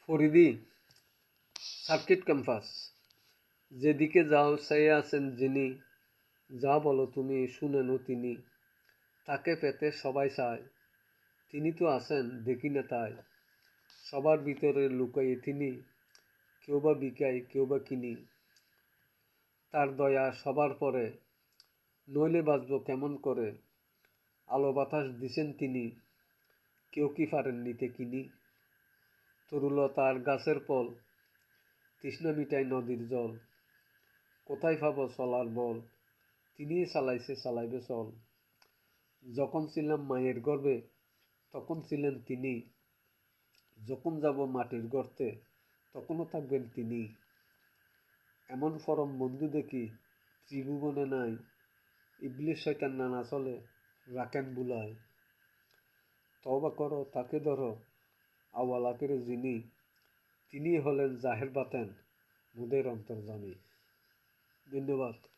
Faridi circuit campus. যেদিকে যাও চেয়ে আছেন যিনি, যা বলো তুমি শুনেনও তিনি। তাকে পেতে সবাই চায়, তিনি তো আছেন দেখি না তাই। সবার ভিতরে লুকাইয়ে তিনি, কেউ বা বিকায় কেউ বা কিনি। তার দয়া সবার পরে, নইলে বাঁচব কেমন করে। আলো বাতাস দিছেন তিনি, কেউ কি পারেন নিতে কিনি। তরুলতার গাছের ফল, তৃষ্ণা মিটাই নদীর জল। কোথায় পাবো চলার বল, তিনিই চালাইছে চালাইবে চল। যখন ছিলাম মায়ের গর্ভে, তখন ছিলেন তিনি। যখন যাব মাটির গর্তে, তখনও থাকবেন তিনি। এমন পরম বন্ধু দেখি ত্রিভুবনে নাই। ইবলিশ শয়তান নানা চলে, রাখেন বুলায়। তওবা করো তাকে ধরো, আওয়াল আখিরে যিনি, তিনি হলেন জাহের বাতেন মোদের অন্তর্যামী। ধন্যবাদ।